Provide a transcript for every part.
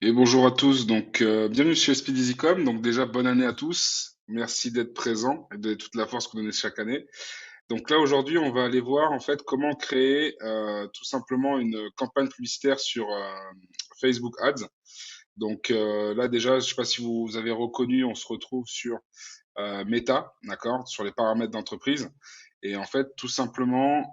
Et bonjour à tous, donc bienvenue chez Speed Easycom. Donc déjà bonne année à tous, merci d'être présents et de toute la force que vous donnez chaque année. Donc là aujourd'hui on va aller voir en fait comment créer tout simplement une campagne publicitaire sur Facebook Ads. Donc là déjà je sais pas si vous avez reconnu, on se retrouve sur Meta, d'accord, sur les paramètres d'entreprise. Et en fait, tout simplement,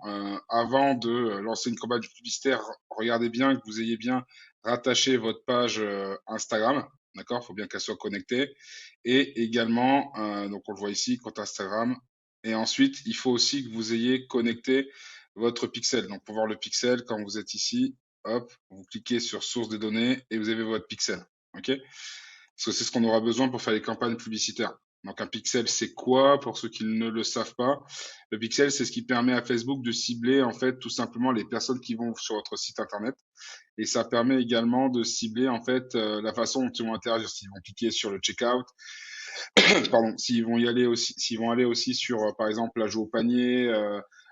avant de lancer une campagne publicitaire, regardez bien que vous ayez bien rattaché votre page Instagram, d'accord, il faut bien qu'elle soit connectée. Et également, donc on le voit ici, compte Instagram. Et ensuite, il faut aussi que vous ayez connecté votre pixel. Donc pour voir le pixel, quand vous êtes ici, hop, vous cliquez sur source de données et vous avez votre pixel, ok? Parce que c'est ce qu'on aura besoin pour faire les campagnes publicitaires. Donc un pixel, c'est quoi pour ceux qui ne le savent pas? Le pixel, c'est ce qui permet à Facebook de cibler en fait tout simplement les personnes qui vont sur votre site internet et ça permet également de cibler en fait la façon dont ils vont interagir, s'ils vont cliquer sur le checkout, pardon, s'ils vont aller aussi sur par exemple l'ajout au panier,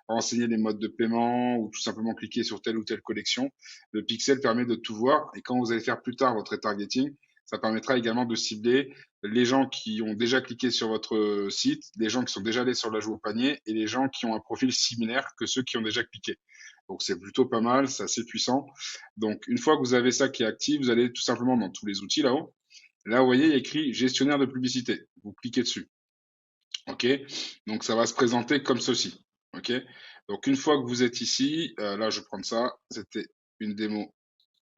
renseigner les modes de paiement ou tout simplement cliquer sur telle ou telle collection. Le pixel permet de tout voir et quand vous allez faire plus tard votre retargeting, ça permettra également de cibler les gens qui ont déjà cliqué sur votre site, les gens qui sont déjà allés sur l'ajout au panier et les gens qui ont un profil similaire que ceux qui ont déjà cliqué. Donc c'est plutôt pas mal, c'est assez puissant. Donc une fois que vous avez ça qui est actif, vous allez tout simplement dans tous les outils là-haut. Là, vous voyez, il y a écrit gestionnaire de publicité. Vous cliquez dessus. OK? Donc, ça va se présenter comme ceci. OK? Donc, une fois que vous êtes ici, là, je vais prendre ça. C'était une démo.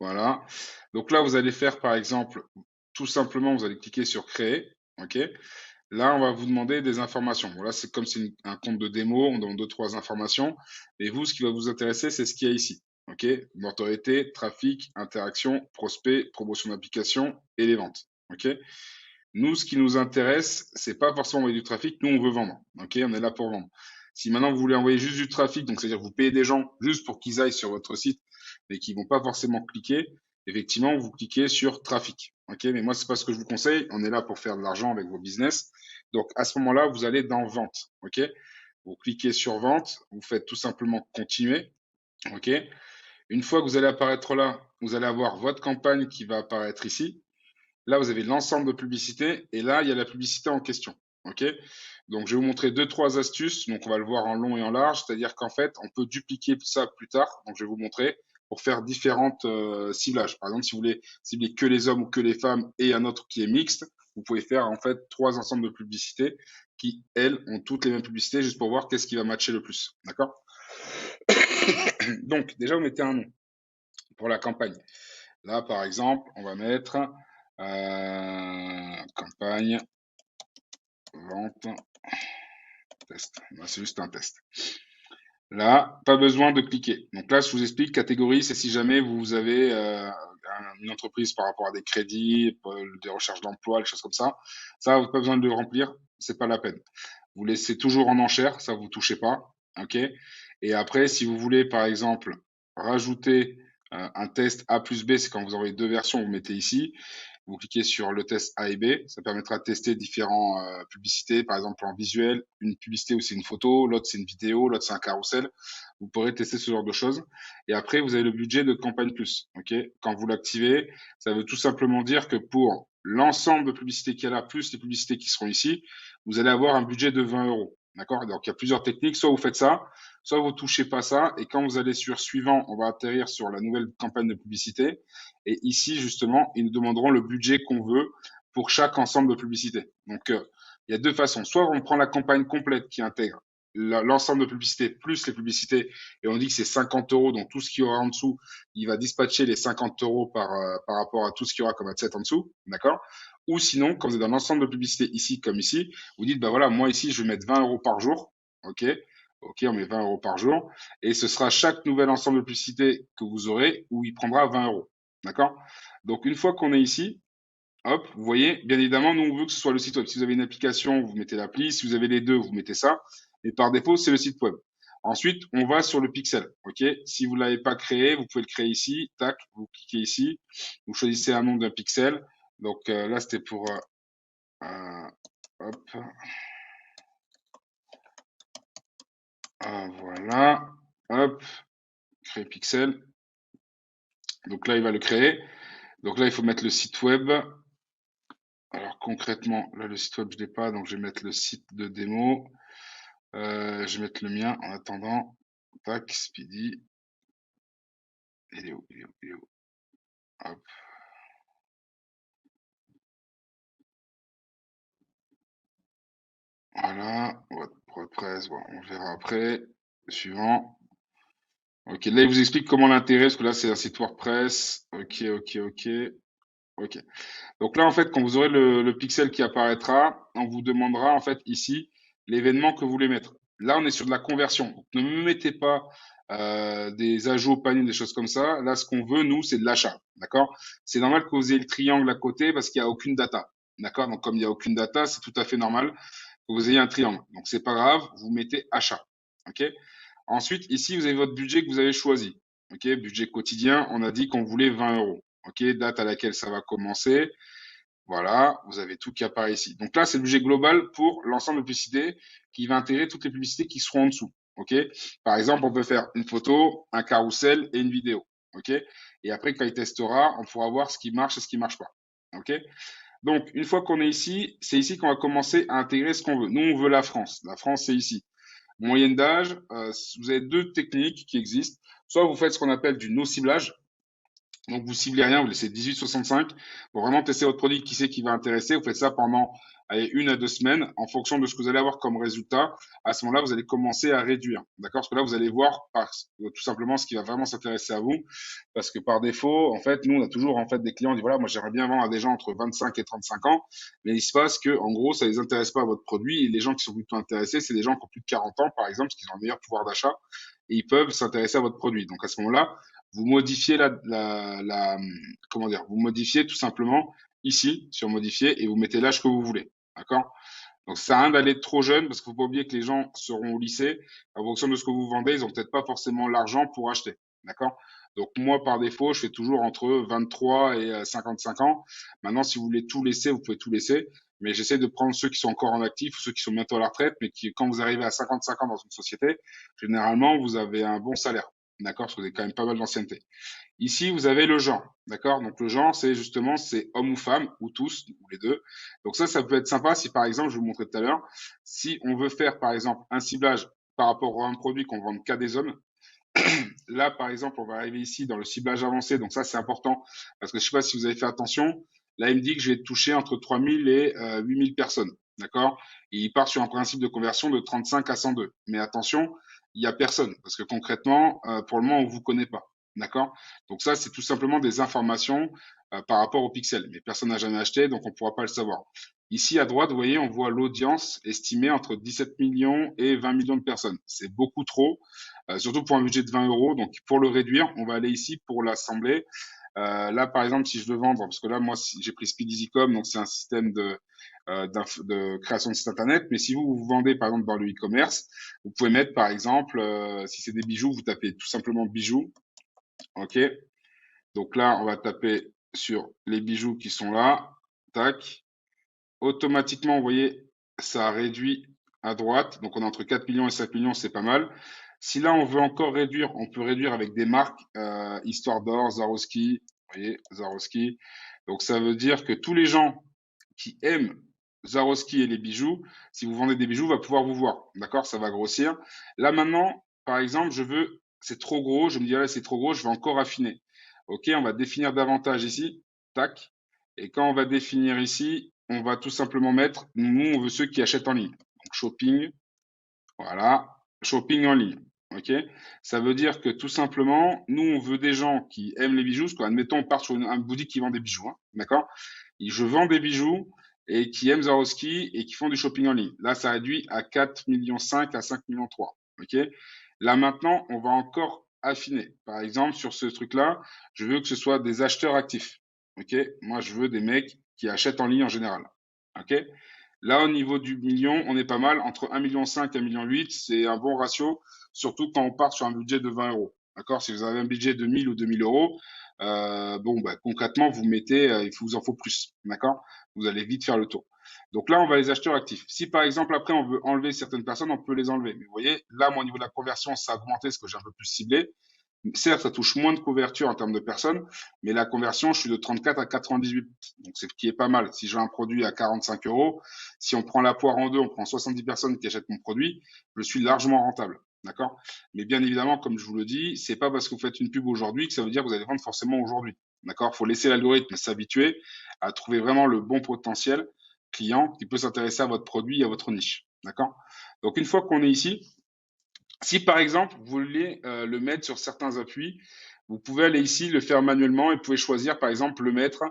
Voilà. Donc là, vous allez faire, par exemple, tout simplement, vous allez cliquer sur créer. OK? Là, on va vous demander des informations. Voilà, c'est comme c'est un compte de démo, on donne deux, trois informations. Et vous, ce qui va vous intéresser, c'est ce qu'il y a ici. OK? Notoriété, trafic, interaction, prospect, promotion d'application et les ventes. OK? Nous, ce qui nous intéresse, c'est pas forcément envoyer du trafic. Nous, on veut vendre. OK? On est là pour vendre. Si maintenant vous voulez envoyer juste du trafic, donc c'est-à-dire que vous payez des gens juste pour qu'ils aillent sur votre site, mais qui vont pas forcément cliquer, effectivement, vous cliquez sur trafic. OK? Mais moi, c'est pas ce que je vous conseille. On est là pour faire de l'argent avec vos business. Donc, à ce moment-là, vous allez dans vente. OK? Vous cliquez sur vente. Vous faites tout simplement continuer. OK? Une fois que vous allez apparaître là, vous allez avoir votre campagne qui va apparaître ici. Là, vous avez l'ensemble de publicités et là, il y a la publicité en question. OK? Donc, je vais vous montrer deux, trois astuces. Donc, on va le voir en long et en large. C'est-à-dire qu'en fait, on peut dupliquer ça plus tard. Donc, je vais vous montrer pour faire différentes ciblages. Par exemple, si vous voulez cibler que les hommes ou que les femmes et un autre qui est mixte, vous pouvez faire en fait trois ensembles de publicités qui, elles, ont toutes les mêmes publicités juste pour voir qu'est-ce qui va matcher le plus. D'accord? Donc, déjà, vous mettez un nom pour la campagne. Là, par exemple, on va mettre campagne, vente, test. Là, c'est juste un test. Là, pas besoin de cliquer. Donc là, je vous explique, catégorie, c'est si jamais vous avez une entreprise par rapport à des crédits, des recherches d'emploi, des choses comme ça. Ça, vous n'avez pas besoin de le remplir, c'est pas la peine. Vous laissez toujours en enchère, ça vous touchez pas. OK? Et après, si vous voulez, par exemple, rajouter un test A plus B, c'est quand vous envoyez deux versions, vous mettez ici. Vous cliquez sur le test A et B, ça permettra de tester différentes publicités, par exemple en visuel, une publicité où c'est une photo, l'autre c'est une vidéo, l'autre c'est un carrousel. Vous pourrez tester ce genre de choses. Et après, vous avez le budget de campagne plus. OK? Quand vous l'activez, ça veut tout simplement dire que pour l'ensemble de publicités qu'il y a là, plus les publicités qui seront ici, vous allez avoir un budget de 20 euros. D'accord? Donc, il y a plusieurs techniques. Soit vous faites ça, soit vous touchez pas ça. Et quand vous allez sur suivant, on va atterrir sur la nouvelle campagne de publicité. Et ici, justement, ils nous demanderont le budget qu'on veut pour chaque ensemble de publicités. Donc, il y a deux façons. Soit on prend la campagne complète qui intègre l'ensemble de publicités plus les publicités et on dit que c'est 50 euros, donc tout ce qu'il y aura en dessous, il va dispatcher les 50 euros par rapport à tout ce qu'il y aura comme adset en dessous, d'accord? Ou sinon, quand vous êtes dans l'ensemble de publicités ici comme ici, vous dites, bah voilà, moi ici, je vais mettre 20 euros par jour, ok? Ok, on met 20 euros par jour, et ce sera chaque nouvel ensemble de publicités que vous aurez où il prendra 20 euros. D'accord? Donc, une fois qu'on est ici, hop, vous voyez, bien évidemment, nous, on veut que ce soit le site web. Si vous avez une application, vous mettez l'appli. Si vous avez les deux, vous mettez ça. Et par défaut, c'est le site web. Ensuite, on va sur le pixel. OK? Si vous ne l'avez pas créé, vous pouvez le créer ici. Tac, vous cliquez ici. Vous choisissez un nom d'un pixel. Donc là, c'était pour... hop, voilà. Hop, créer pixel. Donc là, il va le créer. Donc là, il faut mettre le site web. Alors concrètement, là, le site web, je l'ai pas, donc je vais mettre le site de démo. Je vais mettre le mien en attendant. Tac, Speedy. Il est où? Il est où? Il est où? Hop, voilà. WordPress, bon, on verra après. Suivant. Ok, là, il vous explique comment l'intégrer, parce que là, c'est un site WordPress. Ok, ok, ok. Ok. Donc là, en fait, quand vous aurez le pixel qui apparaîtra, on vous demandera, en fait, ici, l'événement que vous voulez mettre. Là, on est sur de la conversion. Donc, ne me mettez pas des ajouts au panier, des choses comme ça. Là, ce qu'on veut, nous, c'est de l'achat. D'accord? C'est normal que vous ayez le triangle à côté parce qu'il n'y a aucune data. D'accord? Donc, comme il n'y a aucune data, c'est tout à fait normal que vous ayez un triangle. Donc, c'est pas grave, vous mettez achat. OK? Ensuite, ici, vous avez votre budget que vous avez choisi. OK? Budget quotidien, on a dit qu'on voulait 20 euros. OK? Date à laquelle ça va commencer. Voilà, vous avez tout qui apparaît ici. Donc là, c'est le budget global pour l'ensemble de publicités qui va intégrer toutes les publicités qui seront en dessous. OK? Par exemple, on peut faire une photo, un carrousel et une vidéo. OK? Et après, quand il testera, on pourra voir ce qui marche et ce qui marche pas. OK? Donc, une fois qu'on est ici, c'est ici qu'on va commencer à intégrer ce qu'on veut. Nous, on veut la France. La France, c'est ici. Moyenne d'âge, vous avez deux techniques qui existent. Soit vous faites ce qu'on appelle du no-ciblage. Donc, vous ciblez rien, vous laissez 18-65 pour vraiment tester votre produit, qui c'est qui va intéresser. Vous faites ça pendant allez, 1 à 2 semaines en fonction de ce que vous allez avoir comme résultat. À ce moment-là, vous allez commencer à réduire. D'accord? Parce que là, vous allez voir tout simplement ce qui va vraiment s'intéresser à vous. Parce que par défaut, en fait, nous, on a toujours en fait des clients qui disent voilà, moi, j'aimerais bien vendre à des gens entre 25 et 35 ans. Mais il se passe que, en gros, ça les intéresse pas à votre produit. Et les gens qui sont plutôt intéressés, c'est des gens qui ont plus de 40 ans, par exemple, parce qu'ils ont un meilleur pouvoir d'achat et ils peuvent s'intéresser à votre produit. Donc, à ce moment-là, vous modifiez comment dire, vous modifiez tout simplement ici sur modifier et vous mettez l'âge que vous voulez. D'accord? Donc, ça sert à rien d'aller trop jeune parce qu'il faut pas oublier que les gens seront au lycée. En fonction de ce que vous vendez, ils ont peut-être pas forcément l'argent pour acheter. D'accord? Donc, moi, par défaut, je fais toujours entre 23 et 55 ans. Maintenant, si vous voulez tout laisser, vous pouvez tout laisser. Mais j'essaie de prendre ceux qui sont encore en actif, ceux qui sont bientôt à la retraite, mais qui, quand vous arrivez à 55 ans dans une société, généralement, vous avez un bon salaire. D'accord? Parce que vous avez quand même pas mal d'ancienneté. Ici, vous avez le genre, d'accord? Donc le genre, c'est justement, c'est homme ou femme, ou tous, ou les deux. Donc ça peut être sympa si par exemple, je vous montrais tout à l'heure, si on veut faire par exemple un ciblage par rapport à un produit qu'on vend qu'à des hommes, là par exemple, on va arriver ici dans le ciblage avancé, donc ça c'est important, parce que je sais pas si vous avez fait attention, là il me dit que je vais toucher entre 3000 et 8000 personnes, d'accord? Et il part sur un principe de conversion de 35 à 102. Mais attention, il y a personne, parce que concrètement, pour le moment, on vous connaît pas. D'accord? Donc ça, c'est tout simplement des informations par rapport au pixel. Mais personne n'a jamais acheté, donc on ne pourra pas le savoir. Ici, à droite, vous voyez, on voit l'audience estimée entre 17 millions et 20 millions de personnes. C'est beaucoup trop, surtout pour un budget de 20 euros. Donc, pour le réduire, on va aller ici pour l'assembler. Là, par exemple, si je veux vendre, parce que là, moi, j'ai pris Speedizicom, donc c'est un système de création de site internet. Mais si vous vendez, par exemple, dans le e-commerce, vous pouvez mettre, par exemple, si c'est des bijoux, vous tapez tout simplement bijoux. OK? Donc là, on va taper sur les bijoux qui sont là. Tac. Automatiquement, vous voyez, ça réduit à droite. Donc on est entre 4 millions et 5 millions, c'est pas mal. Si là, on veut encore réduire, on peut réduire avec des marques, Histoire d'Or, Swarovski. Vous voyez, Swarovski. Donc ça veut dire que tous les gens qui aiment Swarovski et les bijoux, si vous vendez des bijoux, va pouvoir vous voir. D'accord? Ça va grossir. Là maintenant, par exemple, c'est trop gros, je me dis, là, c'est trop gros, je vais encore affiner. OK, on va définir davantage ici. Tac. Et quand on va définir ici, on va tout simplement mettre, nous, on veut ceux qui achètent en ligne. Donc, shopping, voilà, shopping en ligne. OK? Ça veut dire que tout simplement, nous, on veut des gens qui aiment les bijoux. Parce qu'admettons, on part sur un boutique qui vend des bijoux. Hein, d'accord? Et je vends des bijoux et qui aiment Swarovski et qui font du shopping en ligne. Là, ça réduit à 4,5 millions à 5,3 millions. OK? Là, maintenant, on va encore affiner. Par exemple, sur ce truc-là, je veux que ce soit des acheteurs actifs. OK? Moi, je veux des mecs qui achètent en ligne en général. OK? Là, au niveau du million, on est pas mal. Entre 1,5 million et 1,8 million, c'est un bon ratio, surtout quand on part sur un budget de 20 euros. D'accord? Si vous avez un budget de 1000 ou 2000 euros, bon, bah, concrètement, vous mettez, il vous en faut plus. D'accord? Vous allez vite faire le tour. Donc là, on va les acheteurs actifs. Si par exemple, après, on veut enlever certaines personnes, on peut les enlever. Mais vous voyez, là, mon niveau de la conversion, ça a augmenté parce que j'ai un peu plus ciblé. Certes, ça touche moins de couverture en termes de personnes, mais la conversion, je suis de 34 à 98. Donc, c'est ce qui est pas mal. Si j'ai un produit à 45 euros, si on prend la poire en deux, on prend 70 personnes qui achètent mon produit, je suis largement rentable. D'accord? Mais bien évidemment, comme je vous le dis, c'est pas parce que vous faites une pub aujourd'hui que ça veut dire que vous allez vendre forcément aujourd'hui. D'accord? Faut laisser l'algorithme s'habituer à trouver vraiment le bon potentiel client qui peut s'intéresser à votre produit et à votre niche. D'accord? Donc, une fois qu'on est ici, si par exemple, vous voulez le mettre sur certains appuis, vous pouvez aller ici, le faire manuellement et vous pouvez choisir par exemple le mettre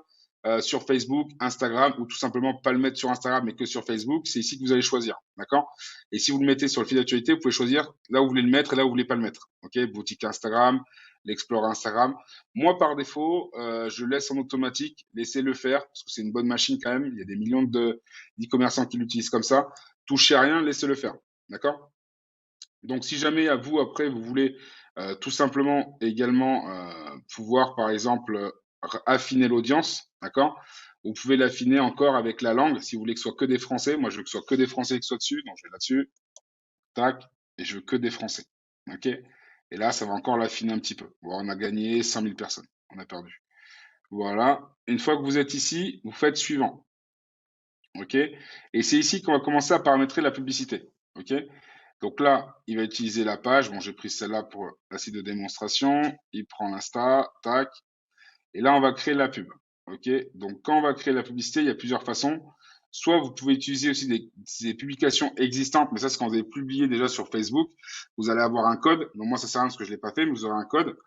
sur Facebook, Instagram ou tout simplement pas le mettre sur Instagram mais que sur Facebook. C'est ici que vous allez choisir. D'accord? Et si vous le mettez sur le fil d'actualité, vous pouvez choisir là où vous voulez le mettre et là où vous voulez pas le mettre. Ok? Boutique Instagram, l'Explore Instagram. Moi, par défaut, je laisse en automatique, laissez-le faire parce que c'est une bonne machine quand même. Il y a des millions d'e-commerçants qui l'utilisent comme ça. Touchez à rien, laissez-le faire. D'accord? Donc, si jamais à vous, après, vous voulez tout simplement également pouvoir, par exemple, affiner l'audience, d'accord? Vous pouvez l'affiner encore avec la langue, si vous voulez que ce soit que des Français. Moi, je veux que ce soit que des Français qui soient dessus, donc je vais là-dessus, tac, et je veux que des Français, ok? Et là, ça va encore l'affiner un petit peu. Bon, on a gagné 100 000 personnes, on a perdu. Voilà. Une fois que vous êtes ici, vous faites suivant, ok? Et c'est ici qu'on va commencer à paramétrer la publicité, ok? Donc là, il va utiliser la page. Bon, j'ai pris celle-là pour la site de démonstration. Il prend l'Insta, tac. Et là, on va créer la pub. OK? Donc, quand on va créer la publicité, il y a plusieurs façons. Soit vous pouvez utiliser aussi des publications existantes, mais ça, c'est quand vous avez publié déjà sur Facebook. Vous allez avoir un code. Donc, moi, ça sert à rien parce que je l'ai pas fait, mais vous aurez un code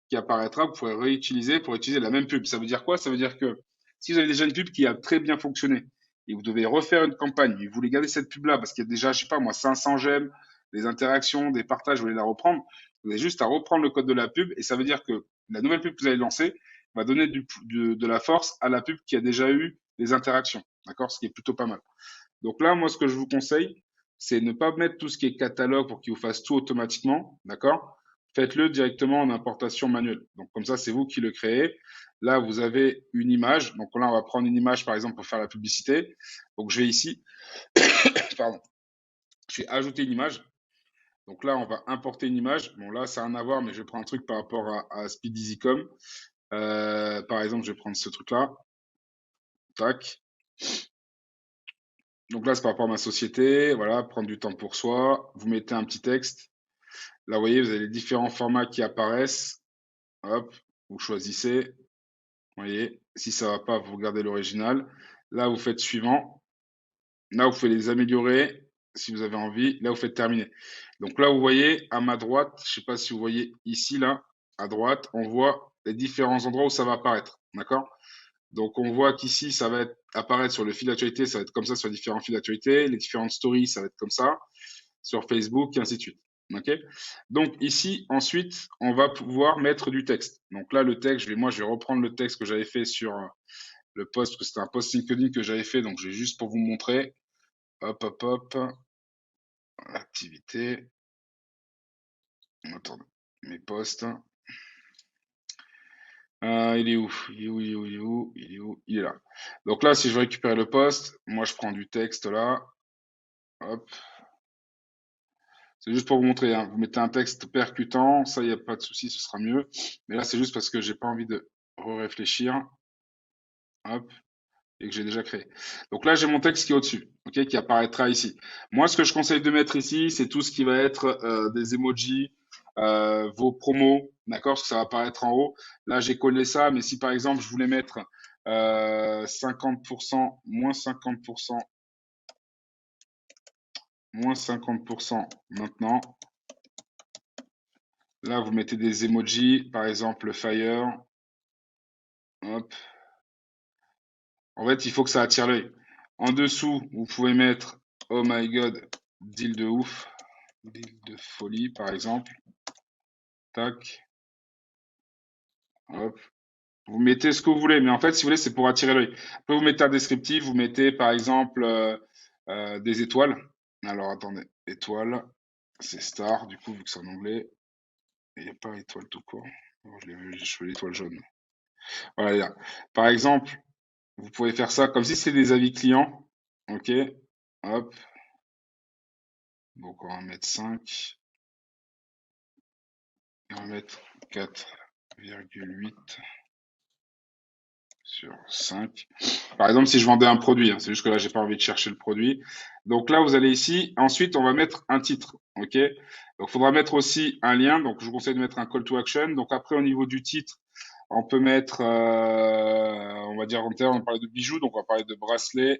qui apparaîtra. Vous pourrez réutiliser pour utiliser la même pub. Ça veut dire quoi? Ça veut dire que si vous avez déjà une pub qui a très bien fonctionné et vous devez refaire une campagne, et vous voulez garder cette pub-là parce qu'il y a déjà, je sais pas moi, 500 j'aime, des interactions, des partages, vous voulez la reprendre, vous avez juste à reprendre le code de la pub et ça veut dire que la nouvelle pub que vous allez lancer va donner de la force à la pub qui a déjà eu des interactions. D'accord? Ce qui est plutôt pas mal. Donc là, moi, ce que je vous conseille, c'est ne pas mettre tout ce qui est catalogue pour qu'il vous fasse tout automatiquement. D'accord? Faites-le directement en importation manuelle. Donc comme ça, c'est vous qui le créez. Là, vous avez une image. Donc là, on va prendre une image, par exemple, pour faire la publicité. Donc je vais ici, pardon, je vais ajouter une image. Donc là, on va importer une image. Bon, là, ça n'a rien à voir, mais je prends un truc par rapport à Speed Easycom. Par exemple, je vais prendre ce truc-là. Tac. Donc là, c'est par rapport à ma société. Voilà, prendre du temps pour soi. Vous mettez un petit texte. Là, vous voyez, vous avez les différents formats qui apparaissent. Hop, vous choisissez. Vous voyez, si ça va pas, vous regardez l'original. Là, vous faites suivant. Là, vous pouvez les améliorer si vous avez envie. Là, vous faites terminer. Donc là, vous voyez à ma droite, je sais pas si vous voyez ici, là, à droite, on voit les différents endroits où ça va apparaître. D'accord? Donc, on voit qu'ici, ça va apparaître sur le fil d'actualité, ça va être comme ça sur les différents fils d'actualité. Les différentes stories, ça va être comme ça sur Facebook, et ainsi de suite. Ok? Donc ici, ensuite, on va pouvoir mettre du texte. Donc là, le texte, moi, je vais reprendre le texte que j'avais fait sur le post, parce que c'était un post LinkedIn que j'avais fait, donc je vais juste pour vous montrer. Hop, hop, hop. Activité. Attendez, mes posts. Il est où? Il est où? Il est où? Il est où? Il est où? Il est là. Donc là, si je veux récupérer le post, moi, je prends du texte là. Hop. C'est juste pour vous montrer, hein. Vous mettez un texte percutant, ça, il n'y a pas de souci, ce sera mieux. Mais là, c'est juste parce que j'ai pas envie de réfléchir. Hop, et que j'ai déjà créé. Donc là, j'ai mon texte qui est au-dessus, ok, qui apparaîtra ici. Moi, ce que je conseille de mettre ici, c'est tout ce qui va être des emojis, vos promos, d'accord, parce que ça va apparaître en haut. Là, j'ai collé ça, mais si par exemple, je voulais mettre 50%, moins 50% maintenant. Là, vous mettez des emojis, par exemple le fire. Hop. En fait, il faut que ça attire l'œil. En dessous, vous pouvez mettre oh my god, deal de ouf, deal de folie, par exemple. Tac. Hop. Vous mettez ce que vous voulez, mais en fait, si vous voulez, c'est pour attirer l'œil. Après, vous mettez un descriptif, vous mettez par exemple des étoiles. Alors, attendez, étoiles, c'est star, du coup, vu que c'est en anglais. Il n'y a pas étoile tout court. Oh, je l'ai vu, je fais l'étoile jaune. Voilà, là. Par exemple, vous pouvez faire ça comme si c'était des avis clients. Ok. Hop. Donc on va mettre 5. Et on va mettre 4,8 sur 5. Par exemple, si je vendais un produit, hein, c'est juste que là, j'ai pas envie de chercher le produit. Donc là, vous allez ici. Ensuite, on va mettre un titre. OK? Donc, il faudra mettre aussi un lien. Donc, je vous conseille de mettre un call to action. Donc, après, au niveau du titre, on peut mettre, on va dire, on parlait de bijoux. Donc, on va parler de bracelet.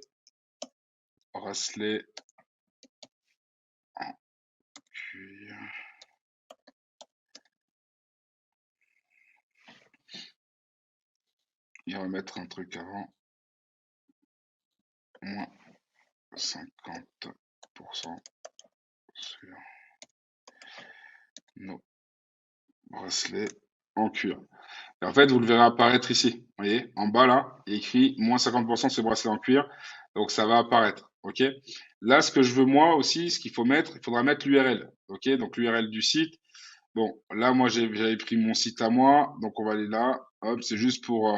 Bracelet en cuir. Et on va mettre un truc avant. Moins 50% sur nos bracelets en cuir. Et en fait, vous le verrez apparaître ici. Vous voyez, en bas là, il y a écrit moins 50% sur bracelets en cuir. Donc ça va apparaître. OK? Là, ce que je veux moi aussi, ce qu'il faut mettre, il faudra mettre l'URL. OK? Donc l'URL du site. Bon, là, moi, j'avais pris mon site à moi. Donc on va aller là. Hop, c'est juste pour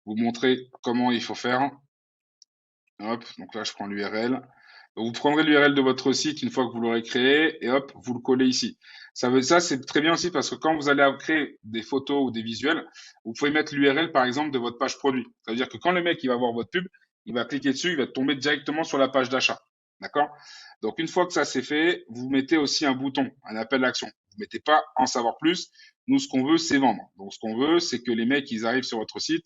vous montrer comment il faut faire. Hop, donc là, je prends l'URL. Vous prendrez l'URL de votre site une fois que vous l'aurez créé et hop, vous le collez ici. Ça, c'est très bien aussi parce que quand vous allez créer des photos ou des visuels, vous pouvez mettre l'URL par exemple de votre page produit. Ça veut dire que quand le mec il va voir votre pub, il va cliquer dessus, il va tomber directement sur la page d'achat. D'accord? Donc une fois que ça c'est fait, vous mettez aussi un bouton, un appel à l'action. Vous mettez pas en savoir plus. Nous, ce qu'on veut, c'est vendre. Donc ce qu'on veut, c'est que les mecs ils arrivent sur votre site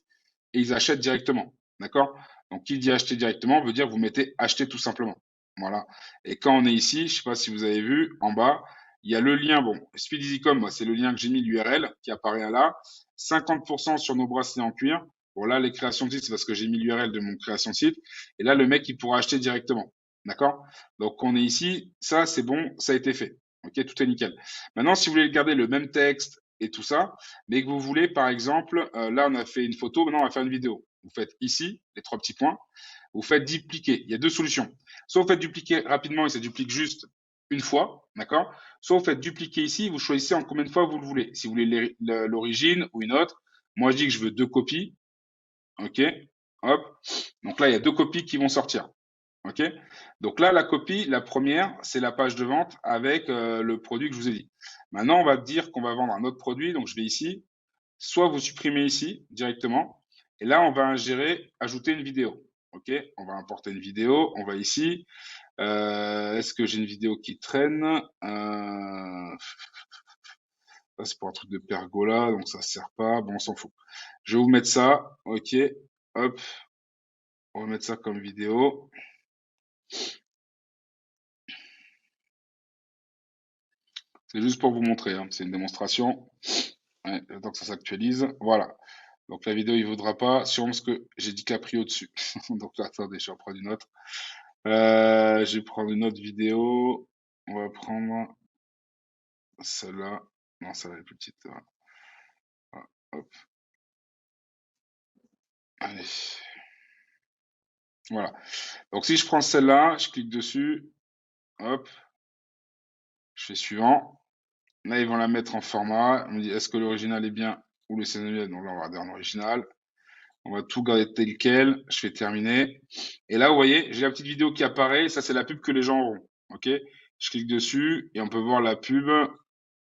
et ils achètent directement. D'accord? Donc, qui dit acheter directement veut dire que vous mettez acheter tout simplement. Voilà. Et quand on est ici, je sais pas si vous avez vu, en bas, il y a le lien. Bon, Speed Easycom, moi, c'est le lien que j'ai mis, l'URL, qui apparaît là. 50% sur nos bracelets en cuir. Bon, là, les créations de site, c'est parce que j'ai mis l'URL de mon création de site. Et là, le mec, il pourra acheter directement. D'accord? Donc, on est ici. Ça, c'est bon. Ça a été fait. OK? Tout est nickel. Maintenant, si vous voulez garder le même texte et tout ça, mais que vous voulez, par exemple, là, on a fait une photo. Maintenant, on va faire une vidéo. Vous faites ici, les trois petits points. Vous faites dupliquer. Il y a deux solutions. Soit vous faites dupliquer rapidement et ça duplique juste une fois, d'accord? Soit vous faites dupliquer ici, vous choisissez en combien de fois vous le voulez. Si vous voulez l'origine ou une autre. Moi, je dis que je veux deux copies. OK? Hop. Donc là, il y a deux copies qui vont sortir. OK? Donc là, la copie, la première, c'est la page de vente avec le produit que je vous ai dit. Maintenant, on va dire qu'on va vendre un autre produit. Donc, je vais ici. Soit vous supprimez ici directement. Et là, on va ingérer, ajouter une vidéo. OK? On va importer une vidéo. On va ici. Est-ce que j'ai une vidéo qui traîne? Ça, c'est pour un truc de pergola, donc ça sert pas. Bon, on s'en fout. Je vais vous mettre ça. OK. Hop. On va mettre ça comme vidéo. C'est juste pour vous montrer, hein. C'est une démonstration. Ouais, le temps que ça s'actualise. Voilà. Donc la vidéo, il vaudra pas, sûrement parce que j'ai DiCaprio dessus. Donc là, attendez, je vais en prendre une autre. Je vais prendre une autre vidéo. On va prendre celle-là. Non, celle-là est plus petite. Voilà. Voilà. Hop. Allez. Voilà. Donc si je prends celle-là, je clique dessus. Hop. Je fais suivant. Là, ils vont la mettre en format. On me dit, est-ce que l'original est bien ou le scénario? Donc là, on va regarder en original. On va tout garder tel quel. Je fais terminer. Et là, vous voyez, j'ai la petite vidéo qui apparaît. Ça, c'est la pub que les gens auront. OK? Je clique dessus et on peut voir la pub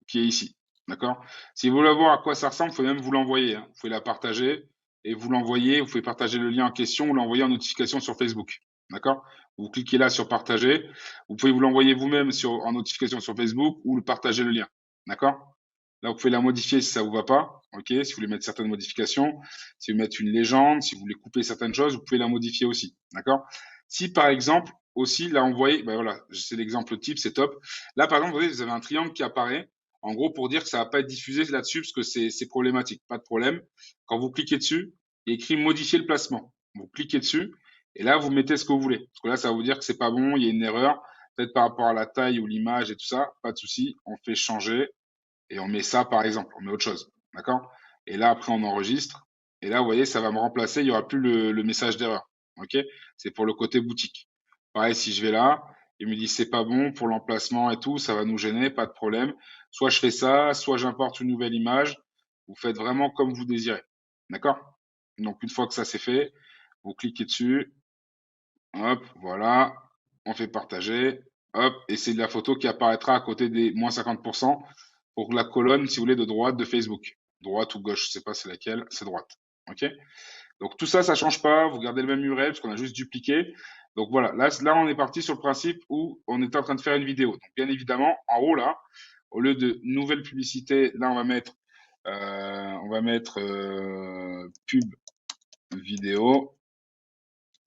qui est ici. D'accord? Si vous voulez voir à quoi ça ressemble, vous pouvez même vous l'envoyer, hein. Vous pouvez la partager et vous l'envoyer. Vous pouvez partager le lien en question ou l'envoyer en notification sur Facebook. D'accord? Vous cliquez là sur partager. Vous pouvez vous l'envoyer vous-même en notification sur Facebook ou le partager le lien. D'accord? Là, vous pouvez la modifier si ça vous va pas. OK? Si vous voulez mettre certaines modifications, si vous voulez mettre une légende, si vous voulez couper certaines choses, vous pouvez la modifier aussi. D'accord? Si par exemple, aussi, là, on voit, ben voilà, c'est l'exemple type, c'est top. Là, par exemple, vous voyez, vous avez un triangle qui apparaît. En gros, pour dire que ça va pas être diffusé là-dessus parce que c'est problématique. Pas de problème. Quand vous cliquez dessus, il y a écrit modifier le placement. Vous cliquez dessus et là, vous mettez ce que vous voulez. Parce que là, ça va vous dire que c'est pas bon, il y a une erreur. Peut-être par rapport à la taille ou l'image et tout ça. Pas de souci. On fait changer et on met ça, par exemple. On met autre chose. D'accord? Et là, après, on enregistre. Et là, vous voyez, ça va me remplacer. Il y aura plus le message d'erreur. OK? C'est pour le côté boutique. Pareil, si je vais là, il me dit c'est pas bon pour l'emplacement et tout, ça va nous gêner, pas de problème. Soit je fais ça, soit j'importe une nouvelle image. Vous faites vraiment comme vous désirez. D'accord? Donc une fois que ça c'est fait, vous cliquez dessus. Hop, voilà. On fait partager. Hop, et c'est de la photo qui apparaîtra à côté des moins 50%. pour la colonne, si vous voulez, de droite de Facebook. Droite ou gauche, je sais pas c'est laquelle, c'est droite. OK? Donc tout ça, ça change pas. Vous gardez le même URL parce qu'on a juste dupliqué. Donc voilà, là, on est parti sur le principe où on est en train de faire une vidéo. Donc bien évidemment, en haut là, au lieu de nouvelle publicité, là on va mettre pub vidéo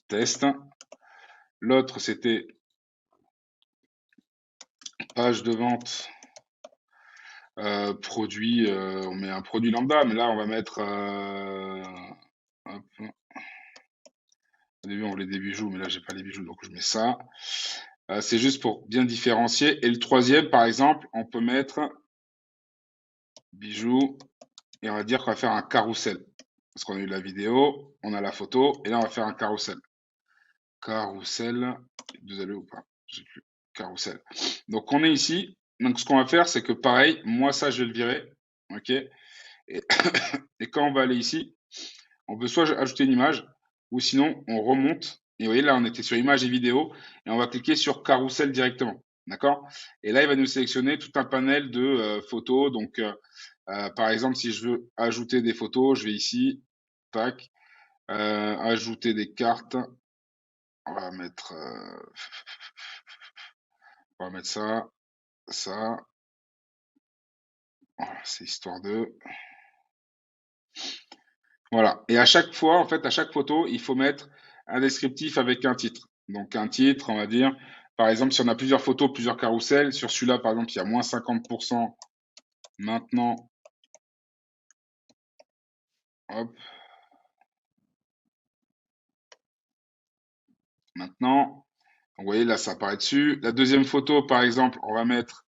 test. L'autre c'était page de vente produit. On met un produit lambda, mais là on va mettre hop. Au début, on voulait des bijoux, mais là, j'ai pas les bijoux, donc je mets ça. C'est juste pour bien différencier. Et le troisième, par exemple, on peut mettre bijoux et on va dire qu'on va faire un carrousel. Parce qu'on a eu la vidéo, on a la photo, et là, on va faire un carrousel. Carrousel, désolé ou pas, j'ai plus. Carrousel. Donc, on est ici. Donc, ce qu'on va faire, c'est que pareil, moi, ça, je vais le virer. OK? Et, et quand on va aller ici, on peut soit ajouter une image, ou sinon on remonte. Et vous voyez là, on était sur image et vidéo, et on va cliquer sur carrousel directement. D'accord? Et là, il va nous sélectionner tout un panel de photos. Donc, par exemple, si je veux ajouter des photos, je vais ici, tac, ajouter des cartes. On va mettre, ça, ça. Voilà, c'est histoire de. Voilà. Et à chaque fois, en fait, à chaque photo, il faut mettre un descriptif avec un titre. Donc, un titre, on va dire, par exemple, si on a plusieurs photos, plusieurs carousels, sur celui-là, par exemple, il y a moins 50% maintenant. Hop. Maintenant. Vous voyez, là, ça apparaît dessus. La deuxième photo, par exemple, on va mettre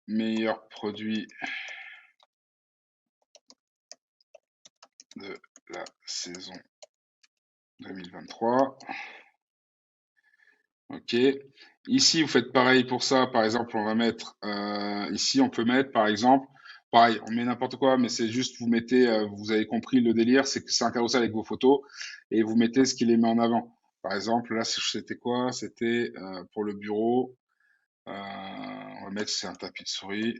meilleur produit de la saison 2023. OK. Ici, vous faites pareil pour ça. Par exemple, on va mettre ici, on peut mettre par exemple, pareil, on met n'importe quoi, mais c'est juste vous mettez, vous avez compris le délire, c'est que c'est un carrousel avec vos photos et vous mettez ce qui les met en avant. Par exemple, là, c'était quoi? C'était pour le bureau. On va mettre c'est un tapis de souris.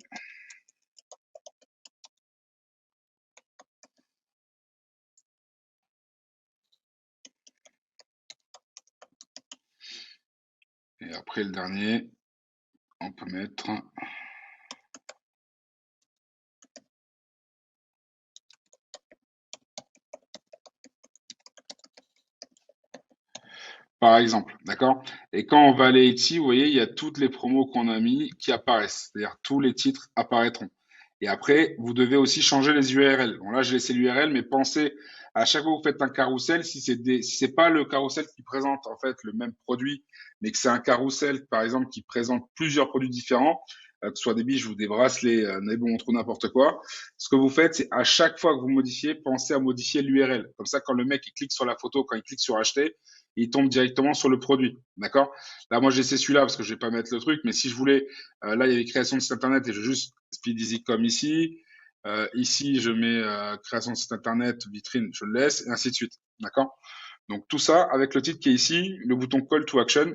Et après le dernier, on peut mettre par exemple, d'accord? Et quand on va aller ici, vous voyez, il y a toutes les promos qu'on a mis qui apparaissent. C'est-à-dire tous les titres apparaîtront. Et après, vous devez aussi changer les URL. Bon, là, j'ai laissé l'URL, mais pensez à chaque fois que vous faites un carrousel, si c'est pas le carrousel qui présente en fait le même produit, mais que c'est un carrousel, par exemple, qui présente plusieurs produits différents, que ce soit des bijoux, des bracelets, des montres ou n'importe quoi. Ce que vous faites, c'est à chaque fois que vous modifiez, pensez à modifier l'URL. Comme ça, quand le mec il clique sur la photo, quand il clique sur acheter, il tombe directement sur le produit. D'accord? Là, moi, j'ai essayé celui-là parce que je vais pas mettre le truc, mais si je voulais, là, il y avait création de site internet et je veux juste Speed Easy comme ici. Ici, je mets création de site internet, vitrine, je le laisse, et ainsi de suite. D'accord? Donc, tout ça avec le titre qui est ici, le bouton Call to Action,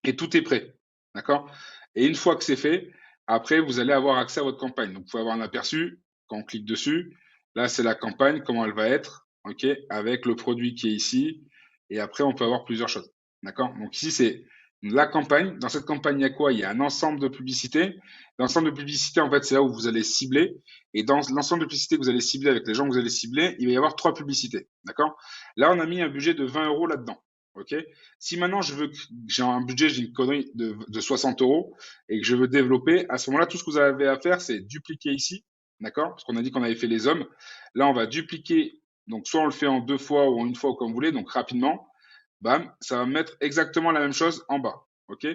et tout est prêt. D'accord? Et une fois que c'est fait, après, vous allez avoir accès à votre campagne. Donc, vous pouvez avoir un aperçu quand on clique dessus. Là, c'est la campagne, comment elle va être, OK, avec le produit qui est ici. Et après, on peut avoir plusieurs choses. D'accord? Donc, ici, c'est la campagne. Dans cette campagne, il y a quoi? Il y a un ensemble de publicités. L'ensemble de publicités, en fait, c'est là où vous allez cibler. Et dans l'ensemble de publicités que vous allez cibler avec les gens que vous allez cibler, il va y avoir 3 publicités. D'accord? Là, on a mis un budget de 20 euros là-dedans. OK? Si maintenant j'ai un budget, j'ai une connerie de 60 euros et que je veux développer, à ce moment-là, tout ce que vous avez à faire, c'est dupliquer ici, d'accord? Parce qu'on a dit qu'on avait fait les hommes. Là, on va dupliquer, donc soit on le fait en 2 fois ou en une fois ou comme vous voulez, donc rapidement, bam, ça va mettre exactement la même chose en bas, ok?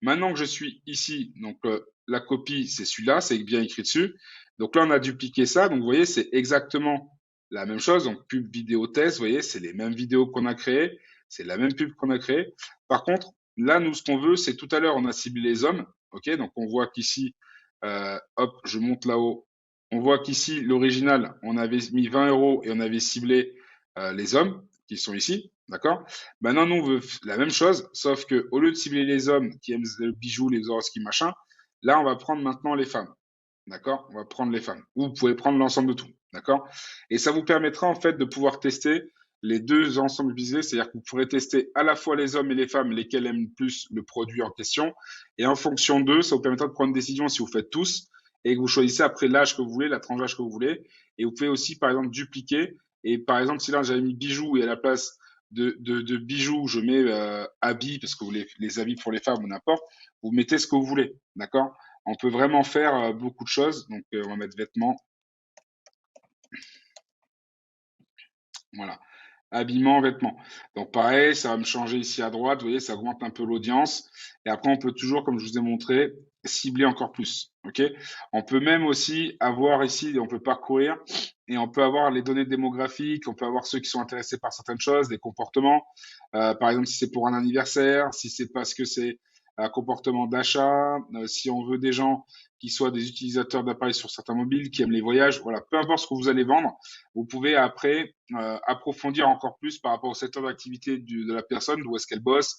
Maintenant que je suis ici, donc la copie, c'est celui-là, c'est bien écrit dessus. Donc là, on a dupliqué ça, donc vous voyez, c'est exactement la même chose. Donc pub vidéo test, vous voyez, c'est les mêmes vidéos qu'on a créées. C'est la même pub qu'on a créée. Par contre, là, nous, ce qu'on veut, c'est tout à l'heure, on a ciblé les hommes. OK, donc on voit qu'ici, hop, je monte là-haut. On voit qu'ici, l'original, on avait mis 20 euros et on avait ciblé les hommes qui sont ici. D'accord? Maintenant, nous, on veut la même chose, sauf que au lieu de cibler les hommes qui aiment le bijou, les horoscopes, machin, là, on va prendre maintenant les femmes. D'accord? On va prendre les femmes. Ou vous pouvez prendre l'ensemble de tout. D'accord? Et ça vous permettra en fait de pouvoir tester les deux ensembles visés, c'est-à-dire que vous pourrez tester à la fois les hommes et les femmes, lesquels aiment plus le produit en question. Et en fonction d'eux, ça vous permettra de prendre une décision si vous faites tous et que vous choisissez après l'âge que vous voulez, la tranche d'âge que vous voulez. Et vous pouvez aussi, par exemple, dupliquer. Et par exemple, si là j'avais mis bijoux et à la place de bijoux, je mets habits, parce que vous les habits pour les femmes ou n'importe, vous mettez ce que vous voulez. D'accord? On peut vraiment faire beaucoup de choses. Donc, on va mettre vêtements. Voilà. Habillement, vêtements. Donc, pareil, ça va me changer ici à droite. Vous voyez, ça augmente un peu l'audience. Et après, on peut toujours, comme je vous ai montré, cibler encore plus. OK? On peut même aussi avoir ici, on peut parcourir et on peut avoir les données démographiques. On peut avoir ceux qui sont intéressés par certaines choses, des comportements. Par exemple, si c'est pour un anniversaire, si c'est parce que c'est un comportement d'achat, si on veut des gens qui soient des utilisateurs d'appareils sur certains mobiles, qui aiment les voyages, voilà, peu importe ce que vous allez vendre, vous pouvez après approfondir encore plus par rapport au secteur d'activité de la personne, d'où est-ce qu'elle bosse,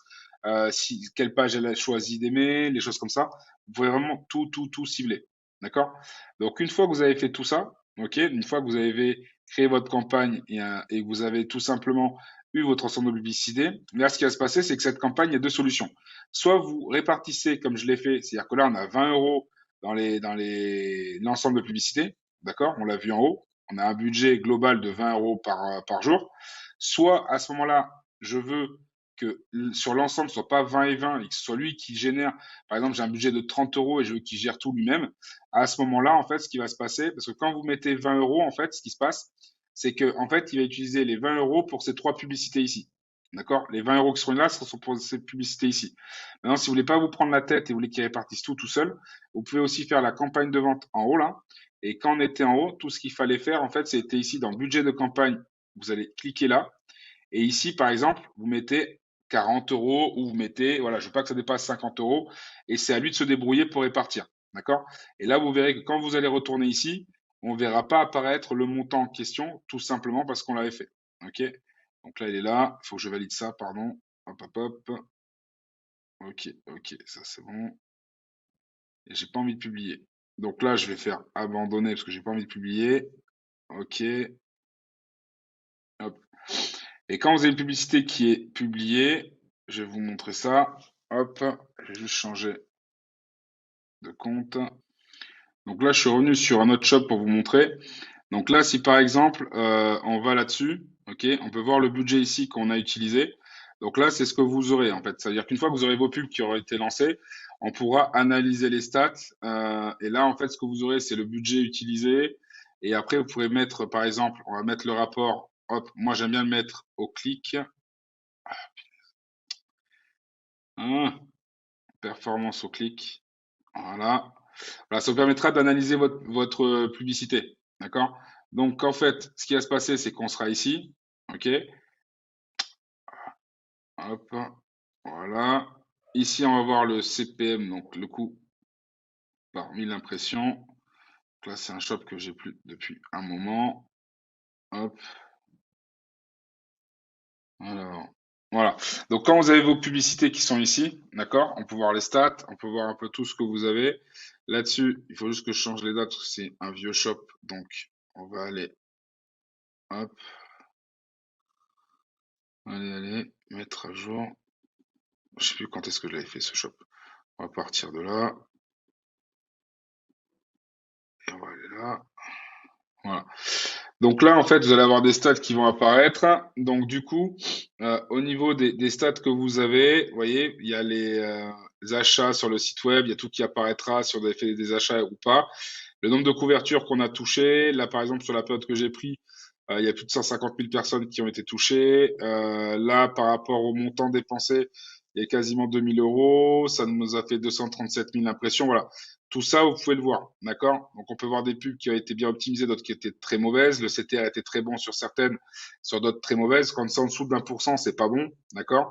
quelle page elle a choisi d'aimer, les choses comme ça. Vous pouvez vraiment tout cibler. D'accord? Donc, une fois que vous avez fait tout ça, ok, une fois que vous avez créé votre campagne et que vous avez tout simplement eu votre ensemble de publicité, là, ce qui va se passer, c'est que cette campagne, il y a deux solutions. Soit vous répartissez comme je l'ai fait, c'est-à-dire que là, on a 20 euros l'ensemble de publicité, d'accord? On l'a vu en haut. On a un budget global de 20 euros par jour. Soit à ce moment-là, je veux que sur l'ensemble, ce soit pas 20 et 20 et que ce soit lui qui génère. Par exemple, j'ai un budget de 30 euros et je veux qu'il gère tout lui-même. À ce moment-là, en fait, ce qui va se passer, parce que quand vous mettez 20 euros, en fait, ce qui se passe, c'est que, en fait, il va utiliser les 20 euros pour ces trois publicités ici. D'accord? Les 20 euros qui seront là, ce sont pour ces publicités ici. Maintenant, si vous voulez pas vous prendre la tête et vous voulez qu'il répartisse tout seul, vous pouvez aussi faire la campagne de vente en haut là. Et quand on était en haut, tout ce qu'il fallait faire, en fait, c'était ici dans budget de campagne. Vous allez cliquer là. Et ici, par exemple, vous mettez 40 euros ou vous mettez, voilà, je veux pas que ça dépasse 50 euros. Et c'est à lui de se débrouiller pour répartir. D'accord? Et là, vous verrez que quand vous allez retourner ici, on ne verra pas apparaître le montant en question, tout simplement parce qu'on l'avait fait. OK? Donc là, il est là. Il faut que je valide ça, pardon. Hop, hop, hop. Ok, ça c'est bon. Et j'ai pas envie de publier. Donc là, je vais faire abandonner parce que j'ai pas envie de publier. Ok, hop. Et quand vous avez une publicité qui est publiée, je vais vous montrer ça. Hop, je vais juste changer de compte. Donc là, je suis revenu sur un autre shop pour vous montrer. Donc là, si par exemple, on va là-dessus, ok, on peut voir le budget ici qu'on a utilisé. Donc là, c'est ce que vous aurez en fait. C'est-à-dire qu'une fois que vous aurez vos pubs qui auront été lancées, on pourra analyser les stats. Et là, en fait, ce que vous aurez, c'est le budget utilisé. Et après, vous pourrez mettre, par exemple, on va mettre le rapport. Hop, moi j'aime bien le mettre au clic. Hein, performance au clic. Voilà. Voilà, ça vous permettra d'analyser votre publicité. D'accord? Donc, en fait, ce qui va se passer, c'est qu'on sera ici. OK? Hop. Voilà. Ici, on va voir le CPM, donc le coût par 1000 impressions. Donc là, c'est un shop que j'ai plus depuis un moment. Hop. Alors, voilà. Donc, quand vous avez vos publicités qui sont ici, d'accord? On peut voir les stats, on peut voir un peu tout ce que vous avez. Là-dessus, il faut juste que je change les dates, c'est un vieux shop. Donc, on va aller, hop, allez, mettre à jour. Je sais plus quand est-ce que je l'avais fait ce shop. On va partir de là. Et on va aller là. Voilà. Donc là, en fait, vous allez avoir des stats qui vont apparaître. Donc du coup, au niveau des stats que vous avez, vous voyez, il y a les achats sur le site web, il y a tout qui apparaîtra si on avez fait des achats ou pas. Le nombre de couvertures qu'on a touchées. Là, par exemple, sur la période que j'ai pris, il y a plus de 150 000 personnes qui ont été touchées. Là, par rapport au montant dépensé, il y a quasiment 2000 euros. Ça nous a fait 237 000 impressions. Voilà. Tout ça, vous pouvez le voir. D'accord? Donc, on peut voir des pubs qui ont été bien optimisées, d'autres qui étaient très mauvaises. Le CTR était très bon sur certaines, sur d'autres très mauvaises. Quand c'est en dessous d'1%, c'est pas bon. D'accord?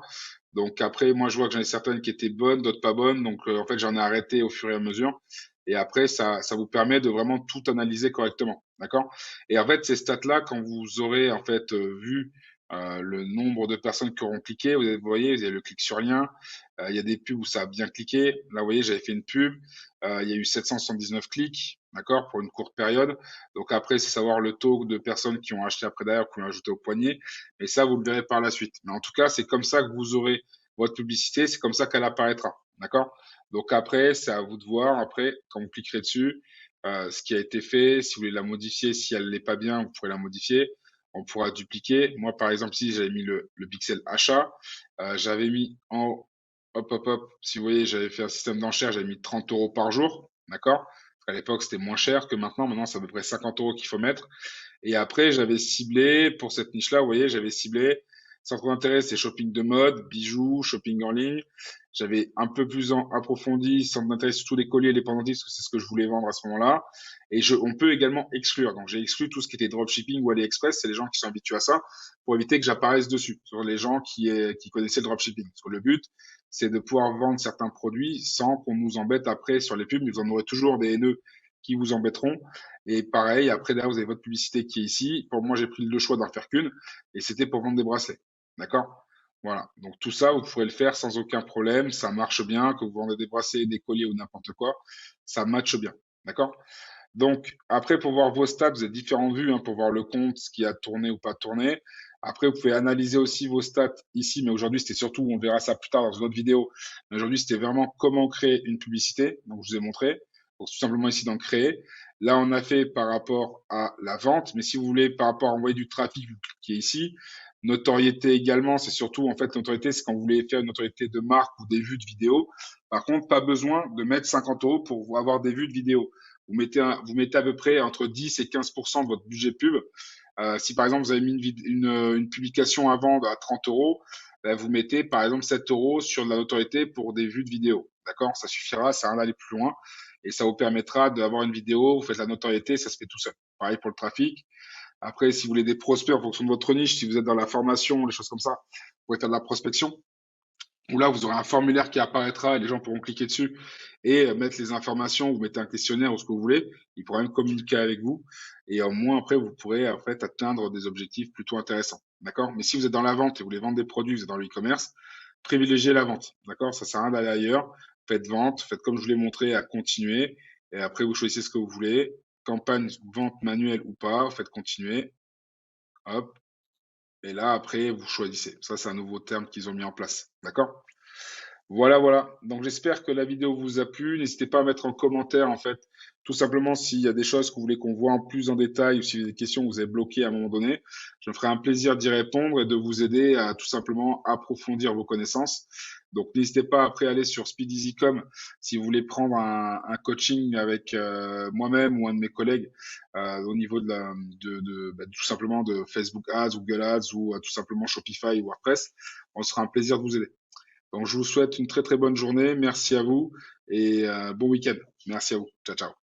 Donc, après, moi, je vois que j'en ai certaines qui étaient bonnes, d'autres pas bonnes. Donc, en fait, j'en ai arrêté au fur et à mesure. Et après, ça vous permet de vraiment tout analyser correctement. D'accord? Et en fait, ces stats-là, quand vous aurez en fait vu le nombre de personnes qui auront cliqué. Vous voyez, vous avez le clic sur lien. Il y a des pubs où ça a bien cliqué. Là, vous voyez, j'avais fait une pub. Il y a eu 779 clics, d'accord, pour une courte période. Donc après, c'est savoir le taux de personnes qui ont acheté après derrière, qui ont ajouté au poignet. Mais ça, vous le verrez par la suite. Mais en tout cas, c'est comme ça que vous aurez votre publicité. C'est comme ça qu'elle apparaîtra, d'accord? Donc après, c'est à vous de voir. Après, quand vous cliquerez dessus, ce qui a été fait, si vous voulez la modifier, si elle n'est pas bien, vous pourrez la modifier. On pourra dupliquer. Moi, par exemple, ici, j'avais mis le pixel achat. J'avais mis en haut, hop, hop, hop. Si vous voyez, j'avais fait un système d'enchères, j'avais mis 30 euros par jour. D'accord? Parce qu'à l'époque, c'était moins cher que maintenant. Maintenant, c'est à peu près 50 euros qu'il faut mettre. Et après, j'avais ciblé, pour cette niche-là, vous voyez, j'avais ciblé centre d'intérêt, c'est shopping de mode, bijoux, shopping en ligne. J'avais un peu plus approfondi, centre d'intérêt sur tous les colliers et les pendentifs, parce que c'est ce que je voulais vendre à ce moment-là. Et on peut également exclure. Donc, j'ai exclu tout ce qui était dropshipping ou AliExpress. C'est les gens qui sont habitués à ça pour éviter que j'apparaisse dessus, sur les gens qui connaissaient le dropshipping. Parce que le but, c'est de pouvoir vendre certains produits sans qu'on nous embête après sur les pubs. Mais vous en aurez toujours des haineux qui vous embêteront. Et pareil, après, derrière, vous avez votre publicité qui est ici. Pour moi, j'ai pris le choix d'en faire qu'une. Et c'était pour vendre des bracelets. D'accord? Voilà. Donc, tout ça, vous pourrez le faire sans aucun problème. Ça marche bien. Que vous vendez des bracelets, des colliers ou n'importe quoi, ça matche bien. D'accord? Donc, après, pour voir vos stats, vous avez différentes vues, hein, pour voir le compte, ce qui a tourné ou pas tourné. Après, vous pouvez analyser aussi vos stats ici, mais aujourd'hui, c'était surtout, on verra ça plus tard dans une autre vidéo. Mais aujourd'hui, c'était vraiment comment créer une publicité. Donc, je vous ai montré. Donc, tout simplement ici dans créer. Là, on a fait par rapport à la vente, mais si vous voulez, par rapport à envoyer du trafic qui est ici, notoriété également, c'est surtout, en fait, notoriété, c'est quand vous voulez faire une notoriété de marque ou des vues de vidéo. Par contre, pas besoin de mettre 50 euros pour avoir des vues de vidéo. Vous mettez à peu près entre 10 et 15% de votre budget pub. Si par exemple vous avez mis une publication à vendre à 30 euros, vous mettez par exemple 7 euros sur de la notoriété pour des vues de vidéo. D'accord? Ça suffira, ça sert à rien d'aller plus loin. Et ça vous permettra d'avoir une vidéo, vous faites la notoriété, ça se fait tout seul. Pareil pour le trafic. Après, si vous voulez des prospects en fonction de votre niche, si vous êtes dans la formation, les choses comme ça, vous pouvez faire de la prospection où là, vous aurez un formulaire qui apparaîtra et les gens pourront cliquer dessus et mettre les informations, vous mettez un questionnaire ou ce que vous voulez, ils pourront même communiquer avec vous et au moins après, vous pourrez en fait atteindre des objectifs plutôt intéressants. D'accord? Mais si vous êtes dans la vente et vous voulez vendre des produits, vous êtes dans le e-commerce, privilégiez la vente. D'accord? Ça sert à rien d'aller ailleurs. Faites vente, faites comme je vous l'ai montré à continuer et après, vous choisissez ce que vous voulez. Campagne, vente manuelle ou pas, faites continuer. Hop. Et là, après, vous choisissez. Ça, c'est un nouveau terme qu'ils ont mis en place. D'accord? Voilà, voilà. Donc j'espère que la vidéo vous a plu. N'hésitez pas à mettre en commentaire, en fait, tout simplement s'il y a des choses que vous voulez qu'on voit en plus en détail ou s'il y a des questions que vous avez bloquées à un moment donné. Je me ferai un plaisir d'y répondre et de vous aider à tout simplement approfondir vos connaissances. Donc n'hésitez pas après à aller sur Speed Easycom si vous voulez prendre un coaching avec moi-même ou un de mes collègues au niveau tout simplement de Facebook Ads, Google Ads ou tout simplement Shopify ou WordPress. On sera un plaisir de vous aider. Donc, je vous souhaite une très très bonne journée. Merci à vous et bon week-end. Merci à vous. Ciao, ciao.